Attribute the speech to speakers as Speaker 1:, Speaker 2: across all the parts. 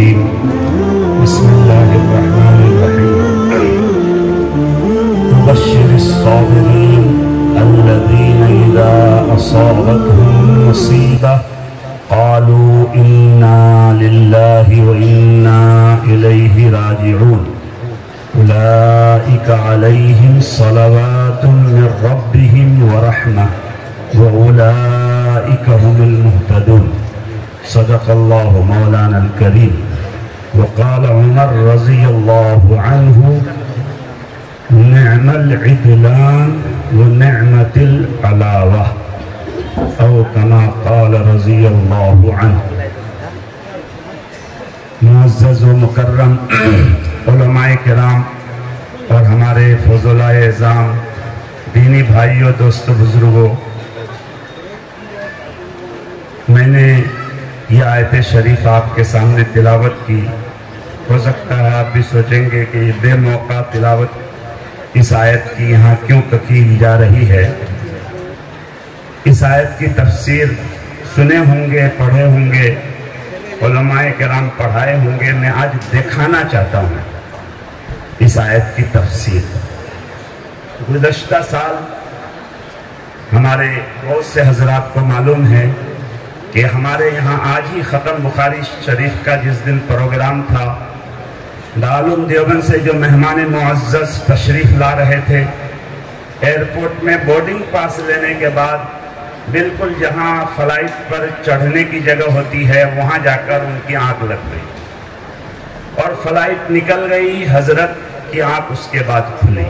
Speaker 1: الرجيم بسم الله الرحمن الرحيم وبشر الصابرين الذين إذا أصابتهم مصيبة قالوا إنا لله وإنا إليه راجعون أولئك عليهم صلوات من ربهم ورحمة وأولئك هم المهتدون صدق الله مولانا الكريم وقال عمر رضي الله عنه نعم العدلان ونعمة العلاوة او كما قال رضی اللہ عنہ۔ معزز و مکرم علماء کرام اور ہمارے فضلاء اعظام، دینی بھائیوں، دوستوں، بزرگوں، میں نے یہ آیت شریف آپ کے سامنے تلاوت کی۔ ہو سکتا ہے آپ بھی سوچیں گے کہ یہ بے موقع تلاوت اس آیت کی یہاں کیوں کی جا رہی ہے۔ اس آیت کی تفسیر سنے ہوں گے، پڑھے ہوں گے، علماء کرام پڑھائے ہوں گے۔ میں آج دکھانا چاہتا ہوں اس آیت کی تفسیر۔ گزشتہ سال ہمارے بہت سے حضرات کو معلوم ہے کہ ہمارے یہاں آج ہی ختم بخاری شریف کا جس دن پروگرام تھا، دارالعلوم دیوبند سے جو مہمان معزز تشریف لا رہے تھے، ایئرپورٹ میں بورڈنگ پاس لینے کے بعد بالکل جہاں فلائٹ پر چڑھنے کی جگہ ہوتی ہے وہاں جا کر ان کی آنکھ لگ گئی اور فلائٹ نکل گئی۔ حضرت کی آنکھ اس کے بعد کھلی۔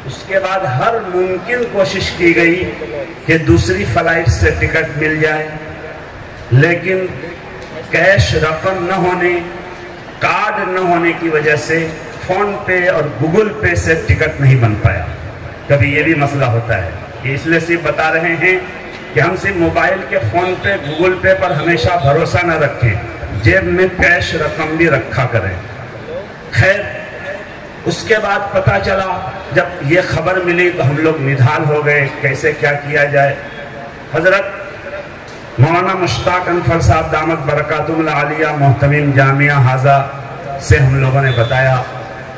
Speaker 1: اس کے بعد ہر ممکن کوشش کی گئی کہ دوسری فلائٹ سے ٹکٹ مل جائے، لیکن کیش رقم نہ ہونے، کارڈ نہ ہونے کی وجہ سے فون پے اور گوگل پے سے ٹکٹ نہیں بن پایا۔ کبھی یہ بھی مسئلہ ہوتا ہے کہ اس لیے صرف بتا رہے ہیں کہ ہم صرف موبائل کے فون پے، گوگل پے پر ہمیشہ بھروسہ نہ رکھیں، جیب میں کیش رقم بھی رکھا کریں۔ خیر، اس کے بعد پتہ چلا، جب یہ خبر ملی تو ہم لوگ نڈھال ہو گئے، کیسے کیا کیا جائے۔ حضرت مولانا مشتاق انفر صاحب دامت برکاتہم العالیہ محتمم جامعہ حاضہ سے ہم لوگوں نے بتایا۔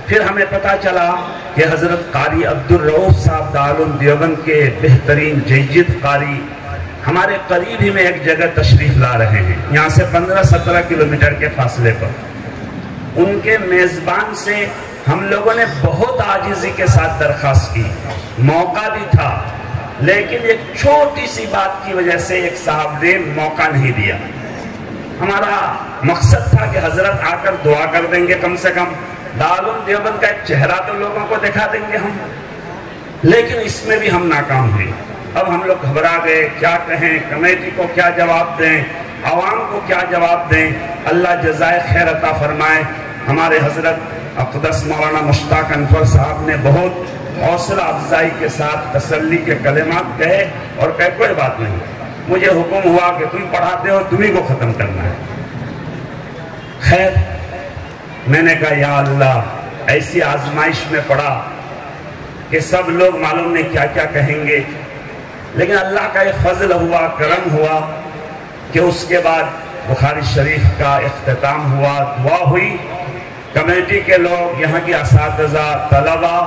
Speaker 1: پھر ہمیں پتہ چلا کہ حضرت قاری عبدالرؤف صاحب دارالعلوم دیوبند کے بہترین جید قاری ہمارے قریب ہی میں ایک جگہ تشریف لا رہے ہیں، یہاں سے 15-17 کلومیٹر کے فاصلے پر۔ ان کے میزبان سے ہم لوگوں نے بہت عاجزی کے ساتھ درخواست کی، موقع بھی تھا، لیکن ایک چھوٹی سی بات کی وجہ سے ایک صاحب نے موقع نہیں دیا۔ ہمارا مقصد تھا کہ حضرت آ کر دعا کر دیں گے، کم سے کم دارالعلوم دیوبند کا ایک چہرہ تو لوگوں کو دکھا دیں گے ہم، لیکن اس میں بھی ہم ناکام ہوئے۔ اب ہم لوگ گھبرا گئے، کیا کہیں، کمیٹی کو کیا جواب دیں، عوام کو کیا جواب دیں۔ اللہ جزائے خیر عطا فرمائے، ہمارے حضرت اقدس مولانا مشتاق انفر صاحب نے بہت حوصلہ افزائی کے ساتھ تسلی کے کلمات کہے اور کہے کوئی بات نہیں، مجھے حکم ہوا کہ تم پڑھاتے ہو، تمہیں کو ختم کرنا ہے۔ خیر، میں نے کہا یا اللہ، ایسی آزمائش میں پڑا کہ سب لوگ معلوم نہیں کیا کیا کہیں گے، لیکن اللہ کا ایک فضل ہوا، کرم ہوا کہ اس کے بعد بخاری شریف کا اختتام ہوا، دعا ہوئی۔ کمیٹی کے لوگ، یہاں کی اساتذہ، طلبہ،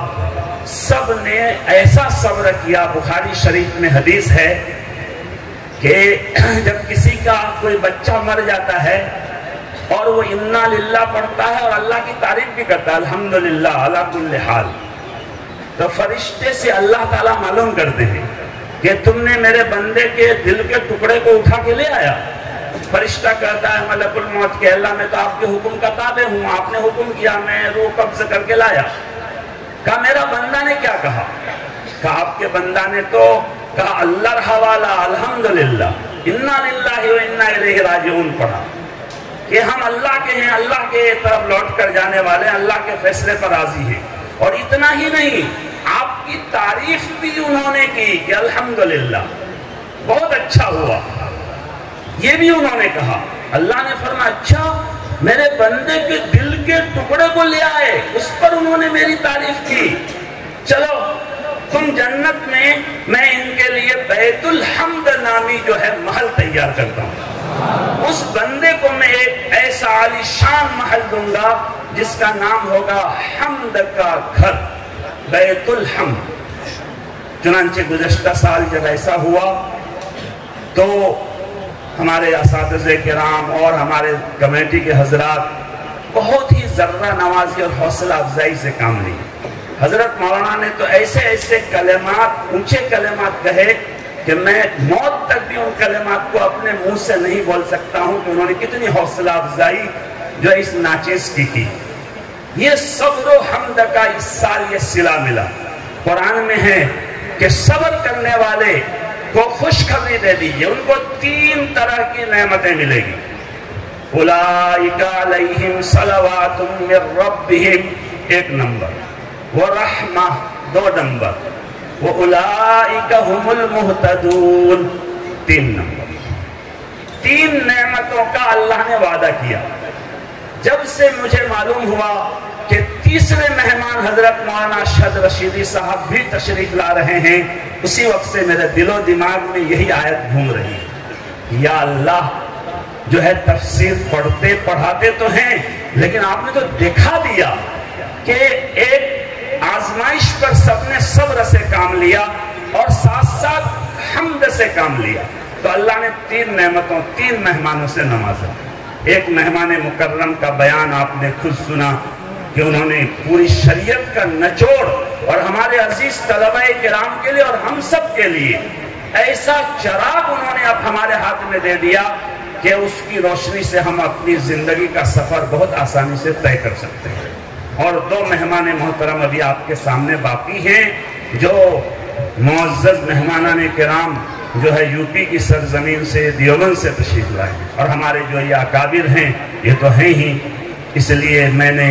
Speaker 1: سب نے ایسا صبر کیا۔ بخاری شریف میں حدیث ہے کہ جب کسی کا کوئی بچہ مر جاتا ہے اور وہ انا للہ پڑھتا ہے اور اللہ کی تعریف بھی کرتا ہے، الحمدللہ علی کل حال، تو فرشتے سے اللہ تعالیٰ معلوم کرتے ہیں کہ تم نے میرے بندے کے دل کے ٹکڑے کو اٹھا کے لے آیا۔ فرشتہ کہتا ہے ملک الموت کہ اللہ میں تو آپ کے حکم کا تابع ہوں، آپ نے حکم کیا، میں روح قبض کر کے لایا۔ کہا میرا بندہ نے کیا کہا؟ کہا آپ کے بندہ نے تو کہا اللہ حوالہ الحمدللہ انا للہ و انا الیہ راجعون پڑھا کہ ہم اللہ کے ہیں، اللہ کے طرف لوٹ کر جانے والے ہیں، اللہ کے فیصلے پر راضی ہیں۔ اور اتنا ہی نہیں، آپ کی تعریف بھی انہوں نے کی کہ الحمدللہ بہت اچھا ہوا، یہ بھی انہوں نے کہا۔ اللہ نے فرمایا اچھا، میرے بندے کے دل کے ٹکڑے کو لے آئے، اس پر انہوں نے میری تعریف کی، چلو تم جنت میں میں ان کے لیے بیت الحمد نامی جو ہے محل تیار کرتا ہوں، اس بندے کو میں ایک ایسا عالی شان محل دوں گا جس کا نام ہوگا حمد کا گھر، بیت الحمد۔ چنانچہ گزشتہ سال جب ایسا ہوا تو ہمارے اساتذہ کرام اور ہمارے کمیٹی کے حضرات بہت ہی ذرہ نوازی اور حوصلہ افزائی سے کام لی۔ حضرت مولانا نے تو ایسے ایسے کلمات، اونچے کلمات کہے کہ میں موت تک بھی ان کلمات کو اپنے منہ سے نہیں بول سکتا ہوں کہ انہوں نے کتنی حوصلہ افزائی جو اس ناچیز کی تھی۔ یہ صبر و حمد کا اس سال یہ صلہ ملا۔ قرآن میں ہے کہ صبر کرنے والے کو خوشخبری دے دیجئے، ان کو 3 طرح کی نعمتیں ملے گی۔ اولئک علیہم صلوات من ربہم 1 نمبر، ورحمہ 2 نمبر، وَأُولَئِكَ هُمُ الْمُهْتَدُونَ 3 نمبر۔ 3 نعمتوں کا اللہ نے وعدہ کیا۔ جب سے مجھے معلوم ہوا کہ تیسرے مہمان حضرت مولانا اشہد رشیدی صاحب بھی تشریف لا رہے ہیں، اسی وقت سے میرے دل و دماغ میں یہی آیت گھوم رہی ہے، یا اللہ جو ہے تفسیر پڑھاتے تو ہیں لیکن آپ نے تو دکھا دیا کہ ایک آزمائش پر سب نے صبر سے کام لیا اور ساتھ ساتھ حمد سے کام لیا، تو اللہ نے 3 نعمتوں 3 مہمانوں سے نوازا۔ ایک مہمان مکرم کا بیان آپ نے خود سنا کہ انہوں نے پوری شریعت کا نچوڑ اور ہمارے عزیز طلبہ کرام کے لیے اور ہم سب کے لیے ایسا چراغ انہوں نے اب ہمارے ہاتھ میں دے دیا کہ اس کی روشنی سے ہم اپنی زندگی کا سفر بہت آسانی سے طے کر سکتے ہیں۔ اور 2 مہمان محترم ابھی آپ کے سامنے باقی ہیں جو معزز مہمانان کرام جو ہے یو پی کی سرزمین سے دیوبند سے تشریف لائے، اور ہمارے جو یہ اکابر ہیں یہ تو ہیں ہی، اس لیے میں نے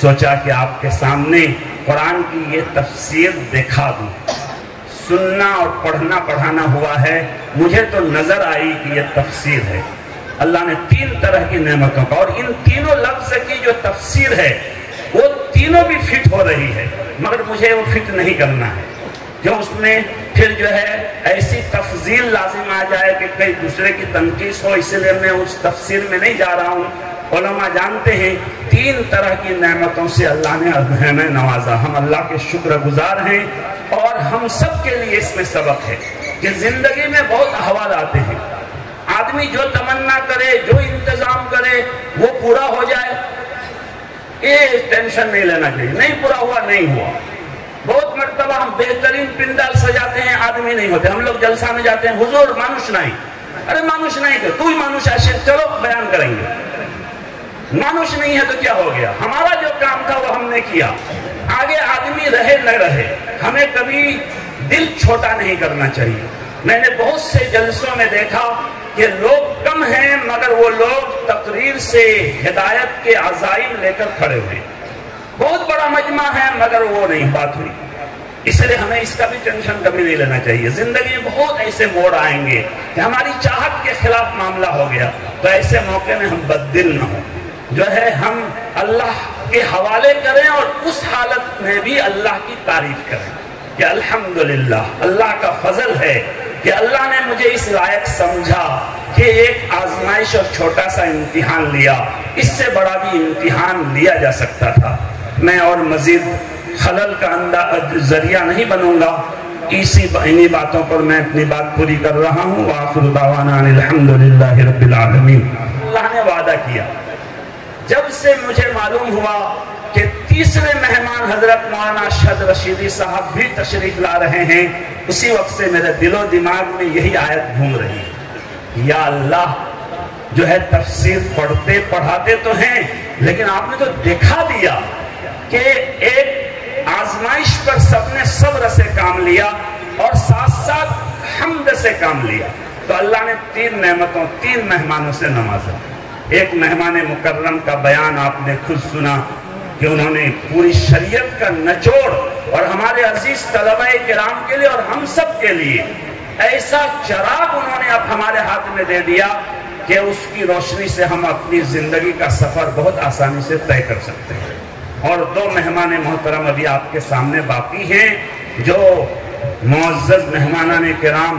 Speaker 1: سوچا کہ آپ کے سامنے قرآن کی یہ تفسیر دکھا دوں۔ سننا اور پڑھانا ہوا ہے، مجھے تو نظر آئی کہ یہ تفسیر ہے۔ اللہ نے 3 طرح کی نعمتوں کا، اور ان تینوں لفظ کی جو تفسیر ہے وہ تینوں بھی فٹ ہو رہی ہے، مگر مجھے وہ فٹ نہیں کرنا ہے جو اس میں پھر جو ہے ایسی تفضیل لازم آ جائے کہ کئی دوسرے کی تنقیص ہو، اس لیے میں اس تفسیر میں نہیں جا رہا ہوں۔ علماء جانتے ہیں 3 طرح کی نعمتوں سے اللہ نے ہمیں نوازا، ہم اللہ کے شکر گزار ہیں، اور ہم سب کے لیے اس میں سبق ہے کہ زندگی میں بہت احوال آتے ہیں، آدمی جو تمنا کرے جو انتظام کرے وہ پورا ہو جائے، یہ ٹینشن نہیں لینا چاہیے، نہیں پورا ہوا نہیں ہوا۔ بہت مرتبہ ہم بہترین پنڈال سجاتے ہیں، آدمی نہیں ہوتے، ہم لوگ جلسہ میں جاتے ہیں، حضور مانوش نہیں، ارے مانوش نہیں کہ تو ہی مانوش ہے، چلو بیان کریں گے، مانوش نہیں ہے تو کیا ہو گیا، ہمارا جو کام تھا وہ ہم نے کیا، آگے آدمی رہے نہ رہے، ہمیں کبھی دل چھوٹا نہیں کرنا چاہیے۔ میں نے بہت سے جلسوں میں دیکھا کہ لوگ کم ہیں مگر وہ لوگ تقریر سے ہدایت کے عزائم لے کر کھڑے ہوئے، بہت بڑا مجمع ہے مگر وہ نہیں بات ہوئی، اس لیے ہمیں اس کا بھی ٹینشن کبھی نہیں لینا چاہیے۔ زندگی میں بہت ایسے موڑ آئیں گے کہ ہماری چاہت کے خلاف معاملہ ہو گیا، تو ایسے موقع میں ہم بددل نہ ہوں، جو ہے ہم اللہ کے حوالے کریں اور اس حالت میں بھی اللہ کی تعریف کریں کہ الحمدللہ اللہ کا فضل ہے کہ اللہ نے مجھے اس لائق سمجھا کہ ایک آزمائش اور چھوٹا سا امتحان لیا، اس سے بڑا بھی امتحان لیا جا سکتا تھا۔ میں اور مزید خلل کا ذریعہ نہیں بنوں گا، انہی باتوں پر میں اپنی بات پوری کر رہا ہوں۔ وآخر دعوانا ان الحمدللہ رب العالمین۔ اللہ نے وعدہ کیا، جب سے مجھے معلوم ہوا کہ تیسرے مہمان حضرت مولانا اشہد رشیدی صاحب بھی تشریف لا رہے ہیں، اسی وقت سے میرے دل و دماغ میں یہی آیت گھوم رہی ہے، یا اللہ جو ہے تفسیر پڑھاتے تو ہیں لیکن آپ نے تو دکھا دیا کہ ایک آزمائش پر سب نے صبر سے کام لیا اور ساتھ ساتھ حمد سے کام لیا، تو اللہ نے 3 نعمتوں 3 مہمانوں سے نوازا۔ ایک مہمان مکرم کا بیان آپ نے خود سنا کہ انہوں نے پوری شریعت کا نچوڑ اور ہمارے عزیز طلبہ کرام کے لیے اور ہم سب کے لیے ایسا چراغ انہوں نے اب ہمارے ہاتھ میں دے دیا کہ اس کی روشنی سے ہم اپنی زندگی کا سفر بہت آسانی سے طے کر سکتے ہیں۔ اور 2 مہمان محترم ابھی آپ کے سامنے باقی ہیں جو معزز مہمانان کرام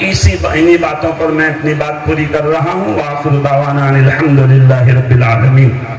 Speaker 1: انہی باتوں پر میں اپنی بات پوری کر رہا ہوں. وآخر دعوانا الحمدللہ رب العالمین.